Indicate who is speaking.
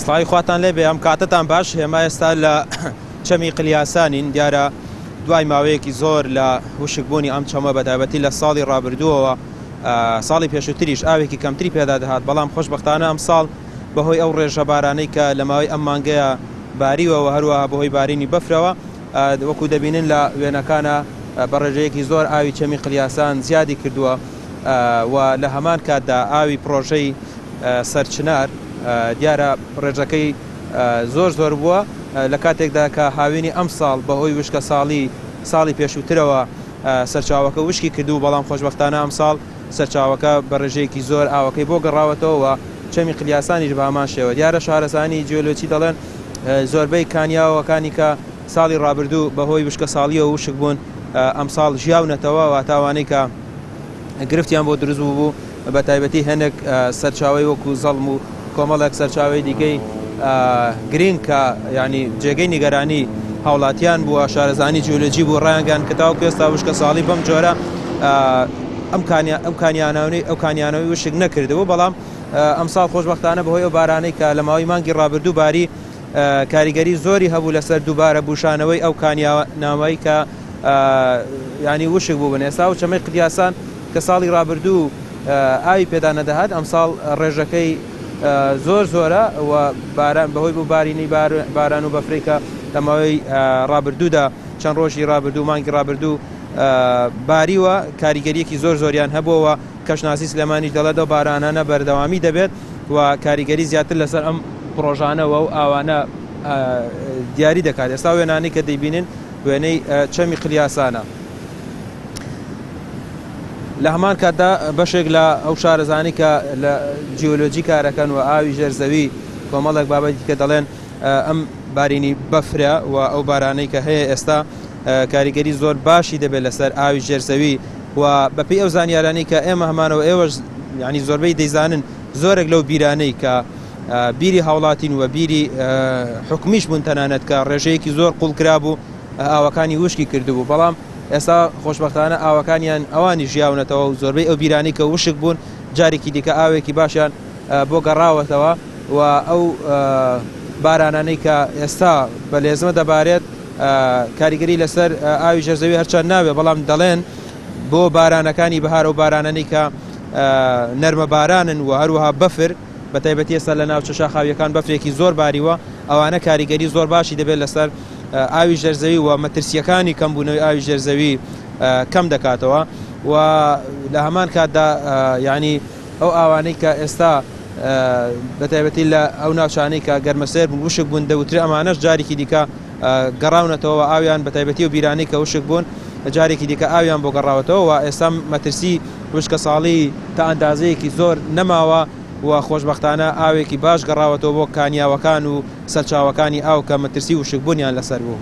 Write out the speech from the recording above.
Speaker 1: سڵاوی خواتان لێبێ ئەم کاتتان باش هێمە ئێستا لە چەمی قلیاسانین دیارە دوای ماوەیەکی زۆر لە وشکبوونی ئەم چەمە بەتایبەتی لە ساڵی ڕابردووەوە ساڵی پێشووتریش ئاوێکی کەمتری پێدا دەهات بەڵام خۆشبەختانە ئەم ساڵ بەهۆی ئەو ڕێژە بارانەی کە لە ماوەی ئەم مانگەیە باریوەوە هەروەها بەهۆی بارینی بەفرەوە وەکو دەبینن لە وێنەکانە بە ڕێژەیەکی زۆر ئاوی چەمی قلیاسان زیادی کردووە و لە هەمان کاتدا ئاوی پرۆژەی سەرچنار دیارە ڕێژەکەی زۆر بووە لە کاتێکدا کە هاوینی ئەم ساڵ بەهۆی وشکە ساڵی پێشووترەوە سەرچاوەکە وشکی کردو بەڵام خۆشبەختانە ئەم ساڵ سەرچاوەکە بە ڕێژەیەکی زۆر ئاوەکەی بۆ گەڕاوەتەوە چەمی قلیاسانیش بە هەمان شێوە دیارە شارەزانی جیۆلۆجی دەڵێن زۆربەی کانیاوەکانی کە ساڵی ڕابردوو بەهۆی وشکە ساڵیەوە وشک بوون ئەم ساڵ ژیاونەتەوە و تاوانەی کە گرفتیان بۆ دروست بوو بە تایبەتی هەندێک سەرچاوی وەکو زەڵم و کۆمەڵێک سەرچاوی دیکەی گرنگ کە ینی جێگەی نیگەرانی هاوڵاتیان بووە شارەزانی جیۆلۆجی بوو ڕایانگەان کە تاوەکو ئێستا وشکە ساڵی بەم جۆرە ئەو کانیانەوەی وشک نەکردەوە بەڵام ئەم ساڵ خۆشبەختانە بەهۆی ئەو بارانەی کە لە ماوەی مانگی ڕابردوو باری کاریگەری زۆری هەبوو لەسەر دووبارە بوشانەوەی ئەو کانیانەوەی کە ینی وشک بوو بن ئێستا و چەمەی قلیاسان کە ساڵی ڕابردوو ئاوی پێدا نەدەهات ئەم ساڵ ڕێژەکەی زۆرە و بەهۆی بوو بارینی باران و بەفریکە لە ماوەی ڕابردوودا چەند ڕۆژی ڕابردوو مانگی ڕابردوو باریوە کاریگەریەکی زۆریان هەبووەوە کەشناسی سلێمانی دەڵێتەوە بارانانە بەردەوامی دەبێت و کاریگەری زیاتر لەسەر ئەم پرۆژانەوە و ئاوانە دیاری دەکات ئێستا وێنانی کە دەیبینن وێنەی چەمی قلیاسانە لە هەمان کاتدا بەشێک لە ئەو شارەزانی کە لە جیۆلۆجی کارەکەن و ئاوی ژێرزەوی کۆمەڵێک بابەتی کە دەڵێن ئەم بارینی بەفرە و ئەو بارانەی کە هەیە ئێستا کاریگەری زۆر باشی دەبێت لەسەر ئاوی ژێرزەوی و بەپێی ئەو زانیارانی کە ئێمە هەمانەوە ئێوەش ینی زۆربەی دەیزانن زۆرێک لەو بیرانەی کە بیری هاوڵاتین و بیری حکومیش بوون تەنانەت کە ڕێژەیەکی زۆر قوڵکرا بوو ئاوەکانی وشکی کردبوو بەڵام ئێستا خۆشبەختانە ئاوەکانیان ئەوانی ژیاونەتەوە و زۆربەی ئەو بیرانی کە وشک بوون جارێکی دیکە ئاوێکی باشیان بۆ گەڕاوەتەوە و ئەو بارانانەی کە ئێستا بە لێزمە دەبارێت کاریگەری لەسەر ئاوی ژێرزەوی هەرچەند ناوێ بەڵام دەڵێن بۆ بارانەکانی بەهار و بارانانی کە نەرمە بارانن و هەروەها بەفر بە تایبەتی ئێستا لە ناو چەشا خاویەکان بەفرێکی زۆر باریوە ئەوانە کاریگەری زۆر باشی دەبێت لەسەر ئاوی ژێرزەوی و مەترسیەکانی کەمبوونەوەی ئاوی ژێرزەوی کەم دەکاتەوە و لە هەمان کاتدا ینی ئەو ئاوانەی کە ئێستا بە تایبەتی لە ئەو ناوچانەی کە گەرمەسێر بوون وشک بوون دەوترێ ئەمانەش جارێکی دیکە گەڕاونەتەوە ئاویان بە تایبەتی و بیرانی کە وشک بوون جارێکی دیکە ئاویان بۆ گەڕاوەتەوە و ئێستا مەترسی وشکە ساڵی تا ئەندازەیەکی زۆر نەماوە و خۆشبەختانە ئاوێکی باش گەڕاوەتەوە بۆ کانیاوەکان و سەرچاوەکانی ئاو کە مەترسی وشک بوونیان لەسەر بوو.